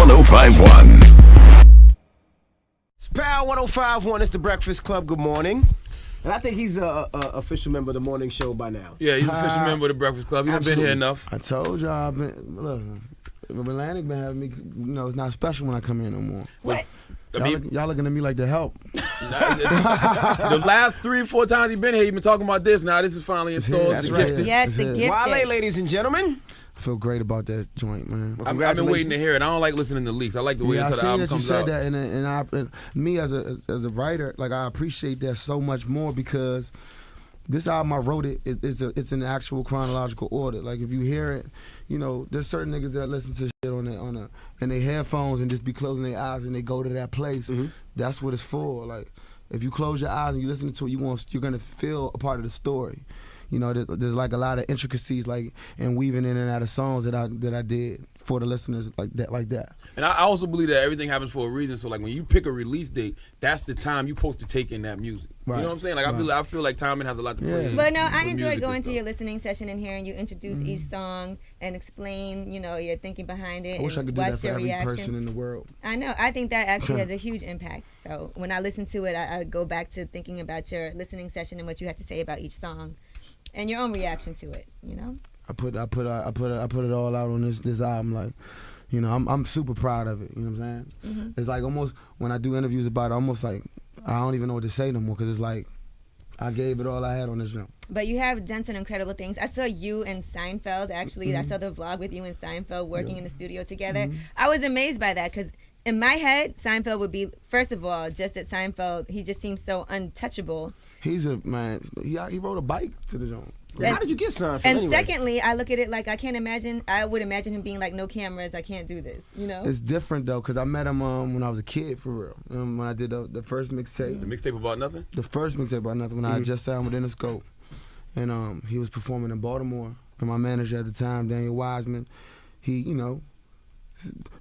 1051. It's Power 1051. It's the Breakfast Club. Good morning. And I think he's a official member of the morning show by now. Yeah, he's an official member of the Breakfast Club. You've been here enough. I told y'all, look, Atlantic been having me, it's not special when I come in no more. What? Y'all looking at me like the help. The last 3 or 4 times he's been here, he's been talking about this. Now this is finally in stores. That's The right. Gifted. Yes, the Gifted. Wale, ladies and gentlemen. I feel great about that joint, man. Well, I've been waiting to hear it. I don't like listening to leaks. I like the way until the album comes out. I seen that you said that, and me as a writer, like I appreciate that so much more because this album I wrote it's in actual chronological order. Like if you hear it, there's certain niggas that listen to shit on their headphones and just be closing their eyes and they go to that place. Mm-hmm. That's what it's for. Like if you close your eyes and you listen to it, you're gonna feel a part of the story. There's like a lot of intricacies and weaving in and out of songs that I did for the listeners like that. And I also believe that everything happens for a reason. So like when you pick a release date, that's the time you're supposed to take in that music. Right. You know what I'm saying? Like I feel like timing has a lot to play. Yeah. But no, I enjoy going to your listening session and hearing you introduce each song and explain, your thinking behind it. I wish I could do that for every person in the world. I know. I think that actually has a huge impact. So when I listen to it, I go back to thinking about your listening session and what you had to say about each song. And your own reaction to it, I put it all out on this album. Like, I'm super proud of it. You know what I'm saying? Mm-hmm. It's like almost when I do interviews about it, almost like I don't even know what to say no more because it's like I gave it all I had on this show. But you have done some incredible things. I saw you and Seinfeld. Actually, I saw the vlog with you and Seinfeld working in the studio together. I was amazed by that because in my head, Seinfeld would be, first of all, just that Seinfeld, he just seems so untouchable. He's a man. He rode a bike to the joint. How did you get Seinfeld? And anyway? secondly, I look at it like I would imagine him being like, no cameras, I can't do this, It's different though, because I met him when I was a kid, for real. When I did the first mixtape. The mixtape About Nothing? The first mixtape About Nothing, when I had just signed with Interscope. And he was performing in Baltimore. And my manager at the time, Daniel Wiseman, he,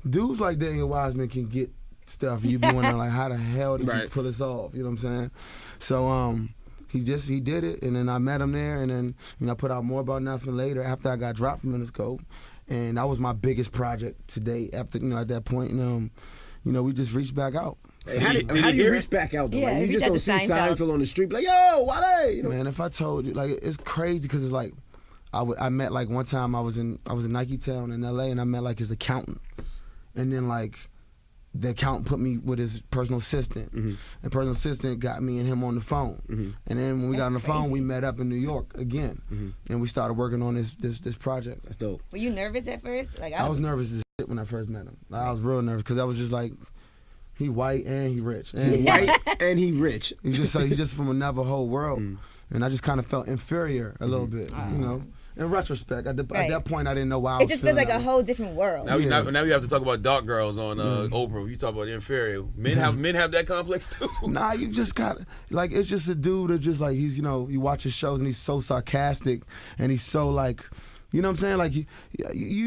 dudes like Daniel Wiseman can get stuff. You be wondering like, how the hell did you pull this off? You know what I'm saying? So he did it, and then I met him there, and then I put out More About Nothing later after I got dropped from Interscope, and that was my biggest project to date. After at that point, we just reached back out. Hey, how do you reach back out though? Yeah, like, you just don't see Seinfeld on the street, like, yo, Wale. Man, if I told you, like, it's crazy because it's like I met like one time I was in Nike Town in LA, and I met like his accountant, and then like the accountant put me with his personal assistant, and personal assistant got me and him on the phone, and then when we got on the phone, we met up in New York again, and we started working on this project. That's dope. Were you nervous at first? Like I was nervous as shit when I first met him. I was real nervous because I was just like, he white and he rich, and and he rich. He's just from another whole world, and I just kind of felt inferior a little bit, In retrospect, at that point, I didn't know why I was. It just feels like a whole different world. Now we have to talk about dark girls on Oprah. You talk about inferior. Men have that complex too. Nah, you just got like it's just a dude that just like he's you watch his shows and he's so sarcastic and he's so like. You know what I'm saying? Like you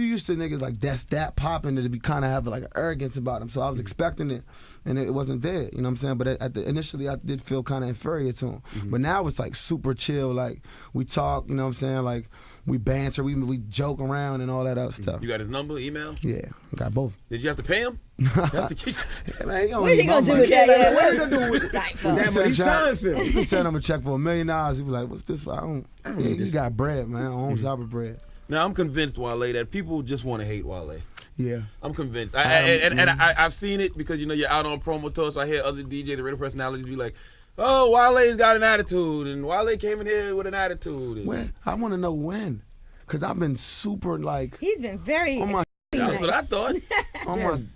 used to niggas like that popping to be kind of having like an arrogance about him. So I was expecting it, and it wasn't there. You know what I'm saying? But initially I did feel kind of inferior to him. But now it's like super chill. Like we talk. You know what I'm saying? Like we banter, we joke around and all that other stuff. You got his number, email? Yeah, I got both. Did you have to pay him? That's the key. Man, what is he gonna do with that? What is he gonna do with Seinfeld? He sent him a check for $1 million. He was like, "What's this for? I don't need this. He got bread, man. I own Zaba bread." Now I'm convinced, Wale, that people just want to hate Wale. Yeah, I'm convinced. I've seen it because you're out on promo tour, so I hear other DJs, the radio personalities, be like, "Oh, Wale's got an attitude, and Wale came in here with an attitude." When? I want to know when, because I've been super like. He's been very. That's what I thought.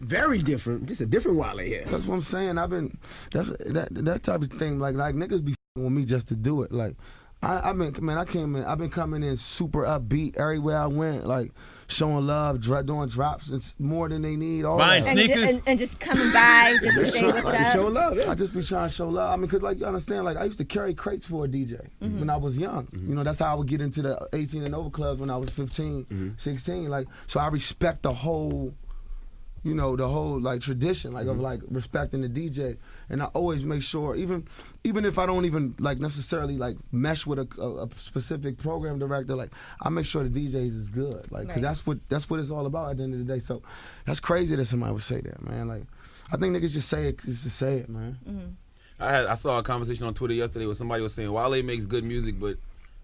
Very different. Just a different Wale here. That's what I'm saying. That type of thing. Like niggas be with me just to do it. Like. I've been coming in super upbeat everywhere I went, like showing love, doing drops. It's more than they need. All buying that. sneakers and just coming by just to say what's up. Showing love. Yeah. I just be trying to show love. I mean, cause like you understand, like I used to carry crates for a DJ when I was young. That's how I would get into the 18 and over clubs when I was 15, 16. Like, so I respect the whole you know, the whole like tradition, like of like respecting the DJ, and I always make sure, even if I don't even like necessarily like mesh with a specific program director, like I make sure the DJs is good, like because that's what it's all about at the end of the day. So that's crazy that somebody would say that, man. Like I think niggas just say it just to say it, man. I saw a conversation on Twitter yesterday where somebody was saying Wale makes good music, but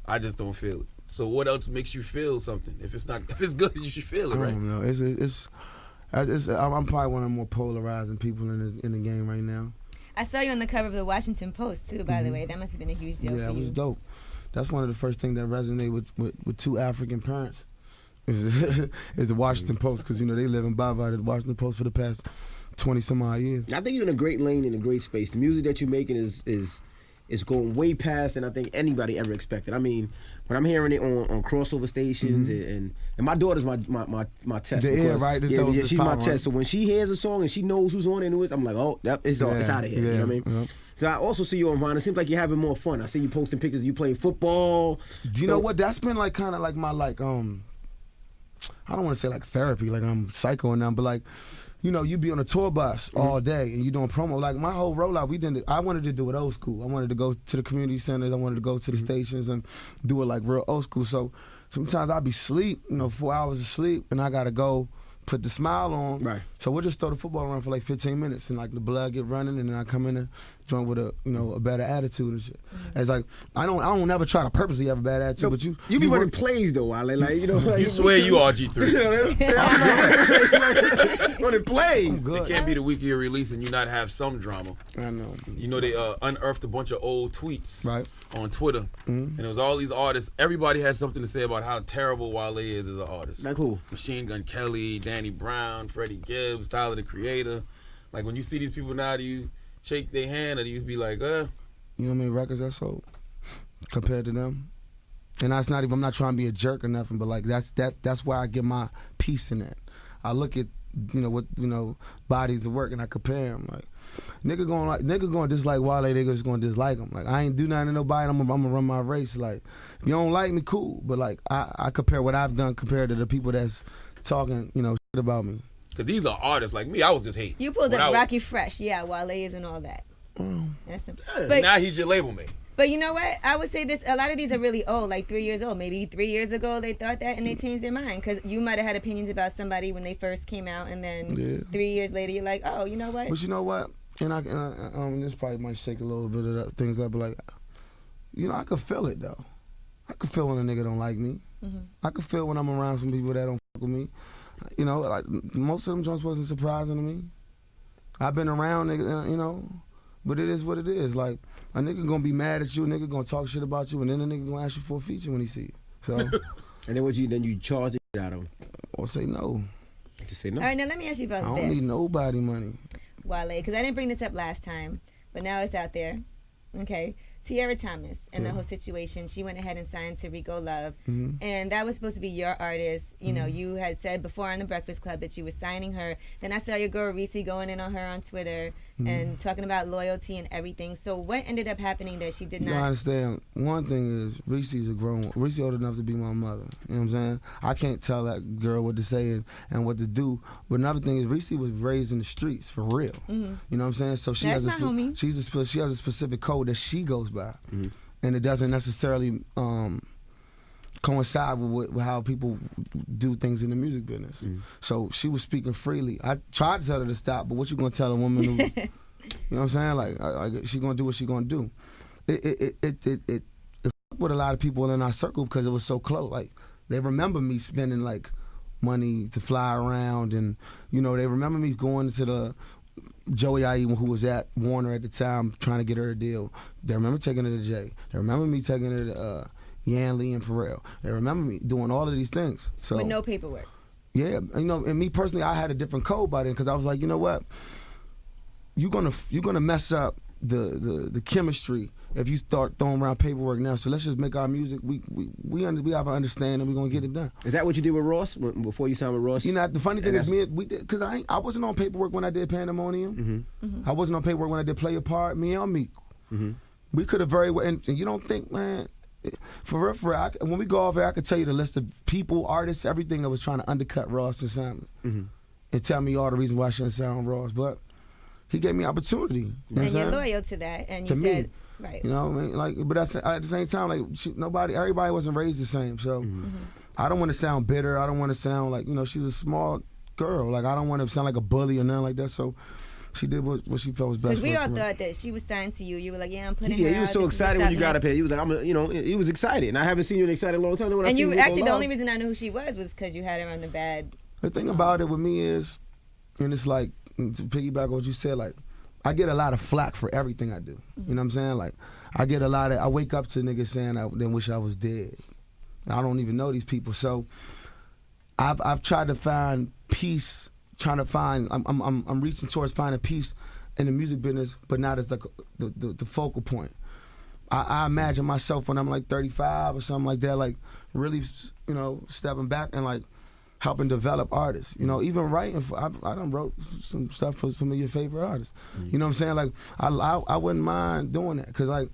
I just don't feel it. So what else makes you feel something? If it's good, you should feel it, right? I don't know. I'm probably one of the more polarizing people in the game right now. I saw you on the cover of the Washington Post too, by the way. That must have been a huge deal for you. Yeah, it was dope. That's one of the first things that resonated with two African parents is the Washington Post, because you know they live in Bava, the Washington Post for the past 20 some odd years. I think you're in a great lane, in a great space. The music that you're making is going way past than I think anybody ever expected. I mean, when I'm hearing it on crossover stations and my daughter's my test. The ear, right? Yeah, she's my test. Right? So when she hears a song and she knows who's on it and who it is, I'm like, oh, it's out of here. Yeah, you know what I mean? So I also see you on Vine. It seems like you're having more fun. I see you posting pictures of you playing football. Do you know what? That's been like kind of like my I don't want to say like therapy, like I'm psycho and them, but like, you know, you be on a tour bus all day and you doing promo. Like my whole rollout, I wanted to do it old school. I wanted to go to the community centers. I wanted to go to the stations and do it like real old school. So sometimes I'd be asleep, 4 hours of sleep, and I gotta go put the smile on. Right. So we'll just throw the football around for like 15 minutes and like the blood get running, and then I come in and join with a better attitude and shit. And it's like I don't never try to purposely have a bad attitude, but you be running plays though, Wale. Like you swear you RG3. Running plays. It can't be the week of your release and you not have some drama. I know. You know they unearthed a bunch of old tweets on Twitter, and it was all these artists. Everybody had something to say about how terrible Wale is as an artist. Like who? Machine Gun Kelly, Danny Brown, Freddie Gibbs, Tyler the Creator. Like when you see these people now, do you shake their hand or do you be like, You know how many records I sold compared to them? And that's not even, I'm not trying to be a jerk or nothing, but like that's where I get my peace in that. I look at what bodies of work and I compare them. Like nigga going dislike Wale, nigga just going to dislike him. Like I ain't do nothing to nobody. I'm gonna run my race. Like if you don't like me, cool. But like I compare what I've done compared to the people that's talking shit about me. Because these are artists like me. I was just hating. You pulled up Rocky Fresh, Wale is and all that. That's but now he's your label mate. But you know what? I would say this, a lot of these are really old, like 3 years old. Maybe 3 years ago they thought that and they changed their mind. Because you might have had opinions about somebody when they first came out, and then 3 years later you're like, oh, you know what? But you know what? And this probably might shake a little bit of things up, but like, I could feel it though. I could feel when a nigga don't like me. I could feel when I'm around some people that don't fuck with me. Like most of them joints wasn't surprising to me. I've been around niggas, but it is what it is. Like a nigga gonna be mad at you, a nigga gonna talk shit about you, and then a nigga gonna ask you for a feature when he see you. So, and then you charge the shit out of him, or say no. Just say no. All right, now let me ask you about this. I don't need nobody money. Wale, because I didn't bring this up last time, but now it's out there. Okay. Tiara Thomas and the whole situation, she went ahead and signed to Rico Love, and that was supposed to be your artist. You had said before on the Breakfast Club that you were signing her. Then I saw your girl Reese going in on her on Twitter and talking about loyalty and everything. So what ended up happening that she did not? You understand, one thing is Reese's Reese old enough to be my mother. You know what I'm saying? I can't tell that girl what to say and what to do. But another thing is Reese was raised in the streets for real. You know what I'm saying? So she has she has a specific code that she goes by, and it doesn't necessarily coincide with how people do things in the music business. So she was speaking freely. I tried to tell her to stop, but what you gonna tell a woman who, you know what I'm saying? Like she gonna do what she gonna do. It fucked with a lot of people in our circle because it was so close. Like they remember me spending like money to fly around, and they remember me going to the Joey Ayi, who was at Warner at the time, trying to get her a deal. They remember taking her to Jay. They remember me taking her to Yan Lee and Pharrell. They remember me doing all of these things. So with no paperwork. Yeah, and me personally, I had a different code by then because I was like, you know what? You're gonna mess up the chemistry if you start throwing around paperwork now. So let's just make our music. We have an understanding. We're gonna get it done. Is that what you did with Ross before you signed with Ross? The funny thing is, we did, because I wasn't on paperwork when I did Pandemonium. I wasn't on paperwork when I did Play Your Part. Me and Meek. We could have very well. And you don't think, man. For real, when we go off here, I could tell you the list of people, artists, everything that was trying to undercut Ross or something. and tell me all the reasons why I shouldn't sound raw. But he gave me opportunity. You know what I'm And you're saying? loyal to that. And you To said, me. right. You know what I mean? Like, but at the same time, like everybody wasn't raised the same. So I don't want to sound bitter. I don't want to sound like, she's a small girl. Like, I don't want to sound like a bully or nothing like that. So she did what she felt was best. Because we for all her. thought that she was signed to you. You were like, yeah, I'm putting Yeah, her he was out. so This is excited what's when you got up up here. He was like, he was excited, and I haven't seen you excited in a long time. When I And seen you on actually, the live. only reason I knew who she was because you had her on the bad. The thing about it with me is, and it's like, to piggyback on what you said, like, I get a lot of flack for everything I do. You know what I'm saying? Like, I wake up to niggas saying they wish I was dead. I don't even know these people. So I've tried to find peace, I'm reaching towards finding peace in the music business, but not as the focal point. I imagine myself when I'm like 35 or something like that, like really, stepping back and like helping develop artists. Even writing. I done wrote some stuff for some of your favorite artists. You know what I'm saying? Like I wouldn't mind doing that because like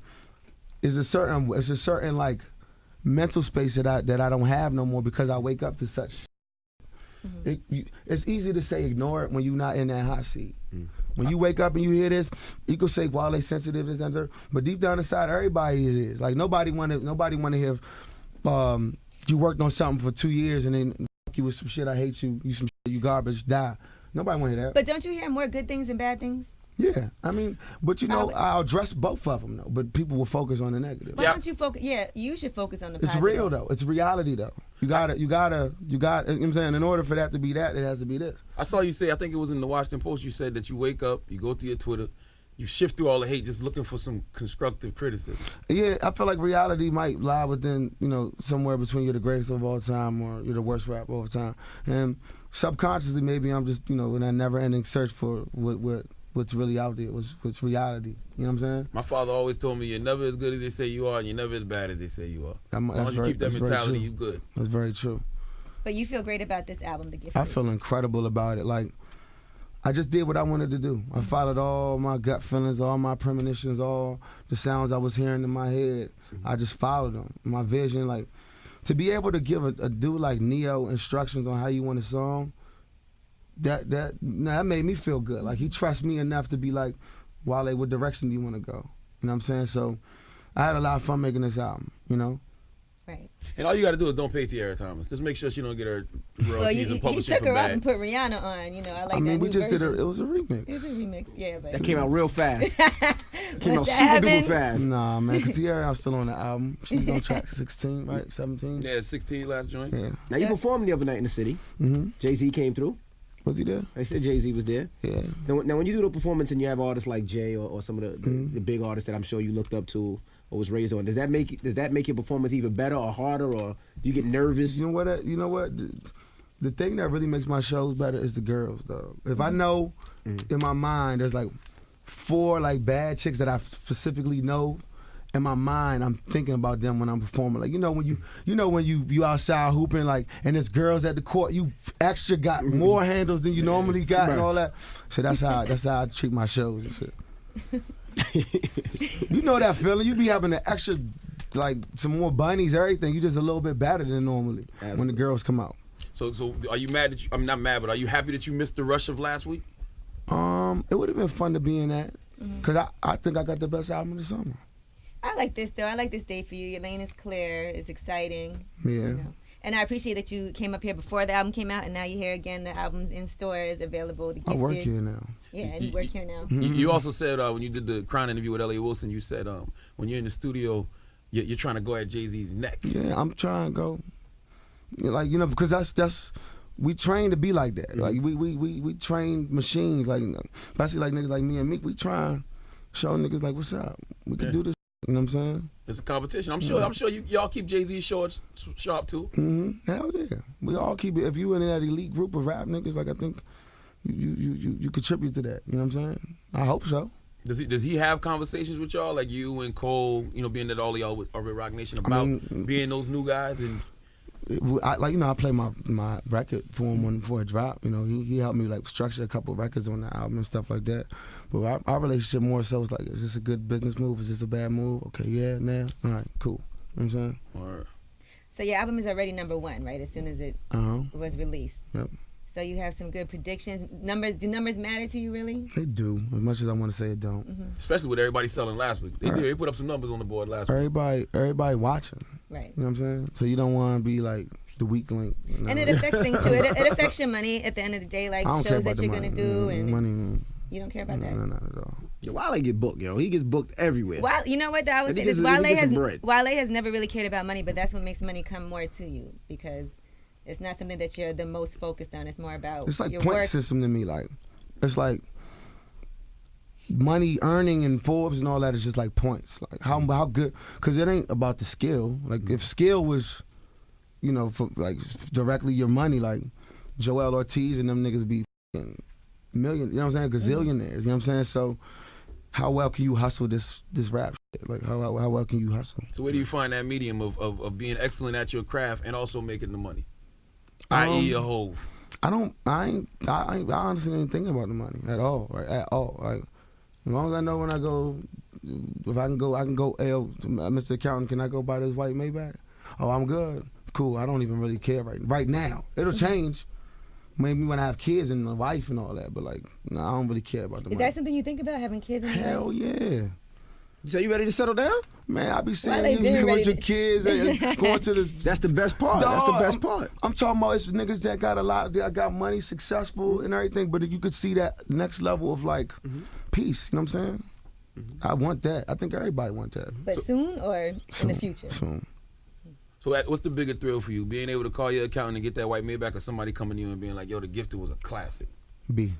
it's a certain like mental space that I don't have no more because I wake up to such. It's easy to say ignore it when you're not in that hot seat. When you wake up and you hear this, you can say Wale sensitive, this and that, but deep down inside, everybody is. Like nobody want to hear you worked on something for 2 years and then you with some shit. I hate you. You some shit. You garbage. Die. Nobody want to hear that. But don't you hear more good things than bad things? Yeah, I mean, but I'll address both of them though. But people will focus on the negative. Why don't you focus? Yeah, you should focus on the It's positive. real though. It's reality though. You gotta. You know what I'm saying? In order for that to be that, it has to be this. I saw you say, I think it was in the Washington Post, you said that you wake up, you go through your Twitter, you shift through all the hate just looking for some constructive criticism. Yeah, I feel like reality might lie within, somewhere between you're the greatest of all time or you're the worst rapper of all time. And subconsciously, maybe I'm just, in that never-ending search for what's really out there, what's reality. You know what I'm saying? My father always told me, you're never as good as they say you are, and you're never as bad as they say you are. As long as you keep that mentality, you good. That's very true. But you feel great about this album, The Gift. I feel incredible about it. Like, I just did what I wanted to do. I followed all my gut feelings, all my premonitions, all the sounds I was hearing in my head. I just followed them. My vision, like, to be able to give a dude like Neo instructions on how you want a song, that made me feel good. Like, he trusts me enough to be like, Wale, what direction do you want to go? You know what I'm saying? So I had a lot of fun making this album, Right. And all you got to do is don't pay Tiara Thomas. Just make sure she don't get her royalties and He publishing took from her bad. up and put Rihanna on. I like that. we new just version. it was a remix. It was a remix, yeah. But That came out real fast. Came out What's super that duper happen? fast. Nah, man, because Tiara's still on the album. She's on track 16, right? 17? Yeah, 16 last joint. Yeah. Now you performed the other night in the city. Mm-hmm. Jay-Z came through. Was he there? They said Jay-Z was there. Yeah. Now when you do the performance and you have artists like Jay or some of the big artists that I'm sure you looked up to or was raised on, does that make your performance even better or harder, or do you get nervous? You know what? The thing that really makes my shows better is the girls, though. If I know in my mind there's like 4 like bad chicks that I specifically know, in my mind I'm thinking about them when I'm performing. Like when you outside hooping, like, and there's girls at the court, you extra got more handles than you normally got and all that. So that's how I treat my shows and shit. You know that feeling? You be having the extra, like, some more bunnies, everything. You just a little bit better than normally when the girls come out. So are you mad that I'm not mad, but are you happy that you missed the rush of last week? It would have been fun to be in that, because I think I got the best album of the summer. I like this, though. I like this day for you. Your lane is clear. It's exciting. Yeah. And I appreciate that you came up here before the album came out, and now you're here again. The album's in stores, available. The I work Gifted. here now. Yeah, and you work here now. You also said when you did the Crown interview with L.A. Wilson, you said when you're in the studio, you're trying to go at Jay-Z's neck. Yeah, I'm trying to go, like, because that's we train to be like that. Like we train machines. Like, especially like niggas like me and Meek, we try and show niggas like, what's up? We can do this. You know what I'm saying? It's a competition. I'm sure y'all keep Jay-Z sharp too. Hell yeah. We all keep it. If you in that elite group of rap niggas, like, I think you contribute to that. You know what I'm saying? I hope so. Does he have conversations with y'all, like you and Cole, being that all of y'all are with Rock Nation, about being those new guys? And I play my record for him before it dropped. He helped me like structure a couple records on the album and stuff like that. But our relationship more so is like, is this a good business move? Is this a bad move? Okay, yeah, now, all right, cool. You know what I'm saying? Or So your album is already #1, right? As soon as it was released. Yep. So you have some good predictions. Do numbers matter to you, really? They do. As much as I want to say it don't. Especially with everybody selling last week. They did. They put up some numbers on the board last week. Everybody watching. Right. You know what I'm saying? So you don't want to be like the weak link. You know? And it affects things too. It affects your money at the end of the day, like I don't care shows about that the you're money. gonna do, and money. you don't care about that. No, not at all. Yo, Wale get booked, yo. He gets booked everywhere. Wale, you know what? I would And say he this. gets- he gets some bread. Wale has never really cared about money, but that's what makes money come more to you because it's not something that you're the most focused on. It's more about It's like your point work. system to me. Like it's like money earning and Forbes and all that is just like points. Like how good, because it ain't about the skill. Like if skill was, you know, for like directly your money, like Joel Ortiz and them niggas be million. You know what I'm saying? Gazillionaires. You know what I'm saying? So how well can you hustle this rap shit? Like how well can you hustle? So where do you find that medium of being excellent at your craft and also making the money? I.e. a Hove. I honestly ain't thinking about the money at all, right? At all. Like, as long as I know when I go, if I can go, hey, yo, Mr. Accountant, can I go buy this white Maybach? Oh, I'm good. Cool. I don't even really care right now. It'll change. Maybe when I have kids and a wife and all that, but like, no, I don't really care about the money. Is that something you think about, having kids in your life? Hell yeah. So you ready to settle down? Man, I be Wale seeing been you ready with your to- kids and going to the. That's the best part. That's the Dawg, best part. I'm talking about it's niggas that got a lot, that got money, successful and everything, but you could see that next level of like peace. You know what I'm saying? I want that. I think everybody want that. But soon or in the future? Soon. So what's the bigger thrill for you? Being able to call your accountant and get that white Maybach, or somebody coming to you and being like, yo, The Gifted was a classic? B.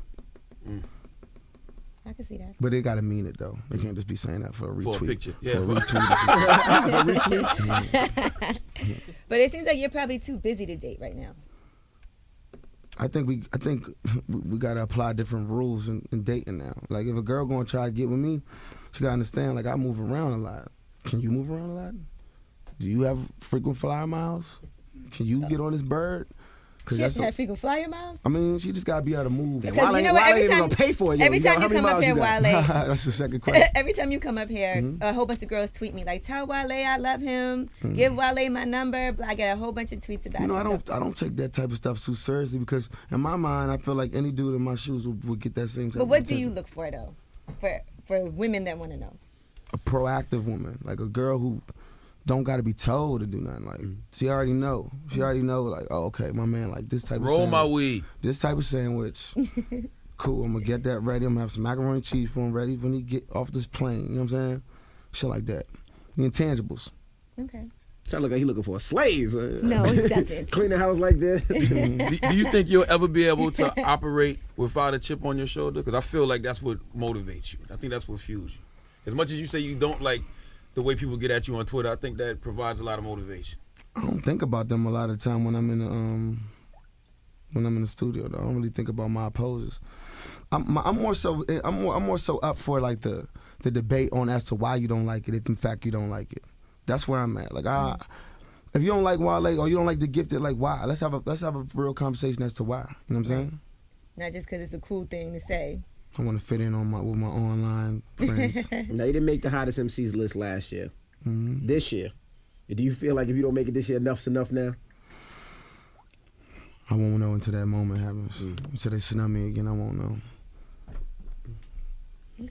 I can see that. But they gotta mean it though. They can't just be saying that for a retweet. For a picture. Yeah, For a for- retweet. But it seems like you're probably too busy to date right now. I think we gotta apply different rules in dating now. Like if a girl gonna try to get with me, she gotta understand like I move around a lot. Can you move around a lot? Do you have frequent flyer miles? Can you get on this bird? She has to have frequent flyer miles? I mean, she just gotta be able to move. Because Wale, you know what? Wale Every ain't time gonna pay for it. Yo. every time How you many come up miles here, you got? Wale, That's the second question. every time you come up here, a whole bunch of girls tweet me like, "Tell Wale I love him. Give Wale my number." I get a whole bunch of tweets about You know, it. I don't take that type of stuff too seriously because in my mind, I feel like any dude in my shoes would get that same type But of what do you attention. look for though? For women that want to know. A proactive woman, like a girl who don't got to be told to do nothing. Like she already know. She already know. Like, oh, okay, my man, like this type of Roll sandwich, my weed. this type of sandwich. Cool. I'm gonna get that ready. I'm gonna have some macaroni and cheese for him ready when he get off this plane. You know what I'm saying? Shit like that. The intangibles. Okay. Sound like he looking for a slave. No, he doesn't. Clean the house like this. Do you think you'll ever be able to operate without a chip on your shoulder? Because I feel like that's what motivates you. I think that's what fuels you. As much as you say you don't like the way people get at you on Twitter, I think that provides a lot of motivation. I don't think about them a lot of the time when I'm in the studio. Though I don't really think about my opposers. I'm more so up for like the debate on as to why you don't like it, if in fact you don't like it. That's where I'm at. Like if you don't like Wale or you don't like The Gifted, like why? Let's have a real conversation as to why. You know what I'm saying? Not just because it's a cool thing to say. I want to fit in with my online friends. Now, you didn't make the hottest MCs list last year. This year, do you feel like if you don't make it this year, enough's enough now? I won't know until that moment happens. Until they snub me again, I won't know.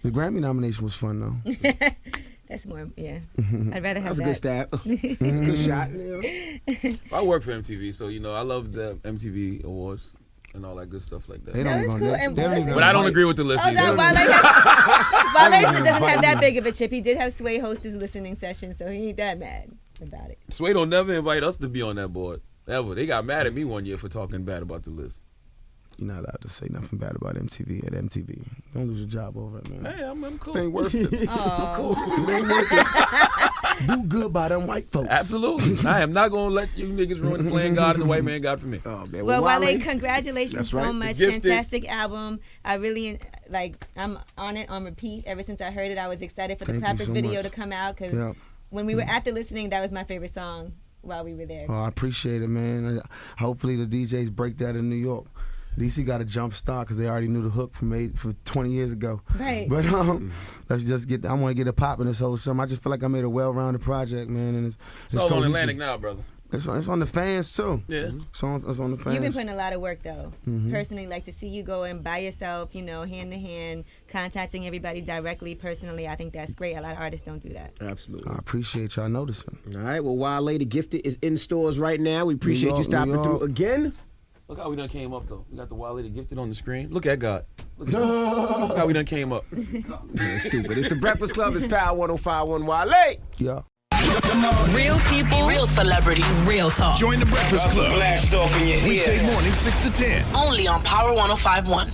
The Grammy nomination was fun though. That's more, yeah. I'd rather have That was a good stab. Good shot. You know? I work for MTV, so I love the MTV awards and all that good stuff like that. They No, don't it's even cool. know. And They don't even But I don't invite- agree with the list Hold either. on, Wale doesn't have that big of a chip. He did have Sway host his listening session, so he ain't that mad about it. Sway don't never invite us to be on that board. Ever. They got mad at me one year for talking bad about the list. You're not allowed to say nothing bad about MTV at MTV. Don't lose your job over it, man. Hey, I'm cool. It ain't worth it. Oh, Cool. It ain't worth it. Do good by them white folks. Absolutely. I am not going to let you niggas ruin the playing God and the white man God for me. Oh, man. well, Wale, congratulations That's so right. much. Gifted. Fantastic album. I really, I'm on it on repeat. Ever since I heard it, I was excited for the Thank you Clappers so video much. to come out because Yeah. when we were at the listening, that was my favorite song while we were there. Oh, I appreciate it, man. Hopefully the DJs break that in New York. DC got a jump start because they already knew the hook for 20 years ago. Right. But let's just get. I want to get it popping this whole summer. I just feel like I made a well-rounded project, man, and it's It's all on cohesive. Atlantic now, brother. It's on the fans too. Yeah. It's on the fans. You've been putting a lot of work though. Personally, like to see you go and by yourself, hand to hand, contacting everybody directly, personally. I think that's great. A lot of artists don't do that. Absolutely. I appreciate y'all noticing. All right. Well, Wale the Gifted is in stores right now. We appreciate New you York, stopping New through York. again. Look how we done came up though. We got the Wale the Gifted on the screen. Look at God. Look how we done came up. Yeah, stupid. It's the Breakfast Club. It's Power 105.1 Wale. Yeah. Real people, real celebrities, real talk. Join the Breakfast Club. Blast off in your ear. Weekday morning 6 to 10. Only on Power 105.1.